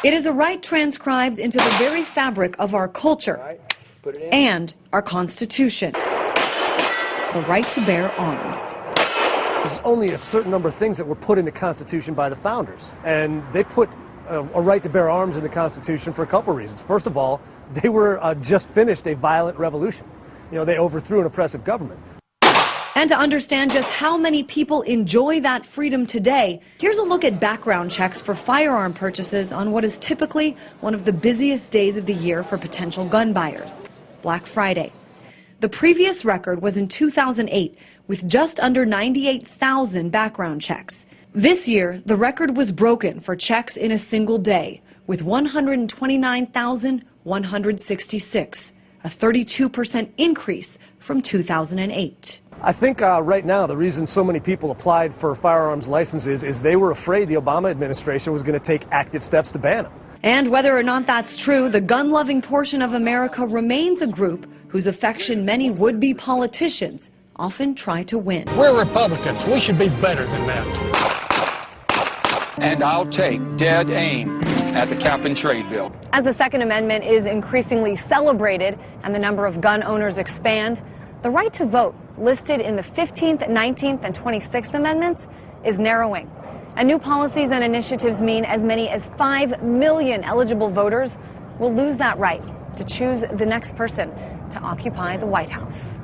It is a right transcribed into the very fabric of our culture and our Constitution, the right to bear arms. There's only a certain number of things that were put in the Constitution by the founders, and they put a right to bear arms in the Constitution for a couple reasons. First of all, they were just finished a violent revolution. They overthrew an oppressive government. And to understand just how many people enjoy that freedom today, here's a look at background checks for firearm purchases on what is typically one of the busiest days of the year for potential gun buyers, Black Friday. The previous record was in 2008 with just under 98,000 background checks. This year, the record was broken for checks in a single day with 129,166, a 32% increase from 2008. I think right now the reason so many people applied for firearms licenses is they were afraid the Obama administration was going to take active steps to ban them. And whether or not that's true, the gun-loving portion of America remains a group whose affection many would-be politicians often try to win. We're Republicans. We should be better than that. And I'll take dead aim at the cap-and-trade bill. As the Second Amendment is increasingly celebrated and the number of gun owners expand, the right to vote, listed in the 15th, 19th, and 26th Amendments, is narrowing. And new policies and initiatives mean as many as 5 million eligible voters will lose that right to choose the next person to occupy the White House.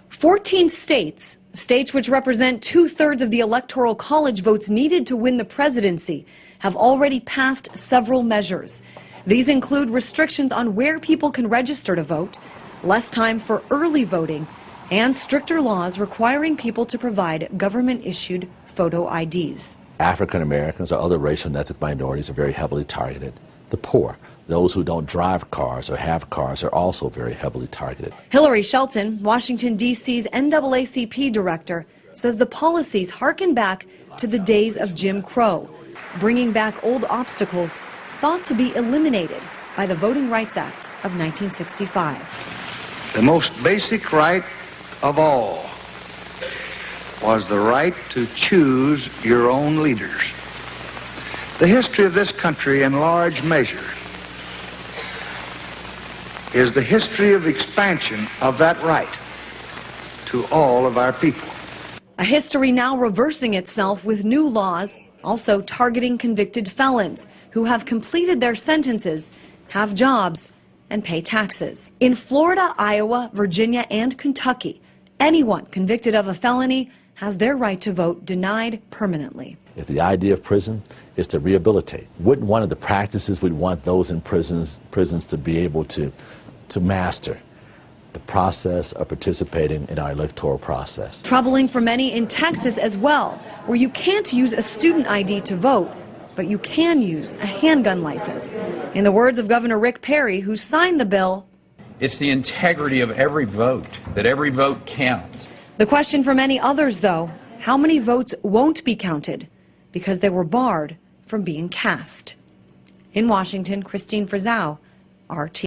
14 states which represent 2/3 of the Electoral College votes needed to win the presidency, have already passed several measures. These include restrictions on where people can register to vote, less time for early voting, and stricter laws requiring people to provide government-issued photo IDs. African Americans or other racial and ethnic minorities are very heavily targeted. The poor, those who don't drive cars or have cars, are also very heavily targeted. Hillary Shelton, Washington, D.C.'s NAACP director, says the policies harken back to the days of Jim Crow, bringing back old obstacles thought to be eliminated by the Voting Rights Act of 1965. The most basic right of all was the right to choose your own leaders. The history of this country, in large measure, is the history of expansion of that right to all of our people. A history now reversing itself with new laws, also targeting convicted felons who have completed their sentences, have jobs, and pay taxes. In Florida, Iowa, Virginia, and Kentucky, anyone convicted of a felony has their right to vote denied permanently. If the idea of prison is to rehabilitate, wouldn't one of the practices we'd want those in prisons to be able to master the process of participating in our electoral process? Troubling for many in Texas as well, where you can't use a student ID to vote, but you can use a handgun license. In the words of Governor Rick Perry, who signed the bill, it's the integrity of every vote, that every vote counts. The question for many others, though, how many votes won't be counted because they were barred from being cast? In Washington, Christine Frizzau, RT.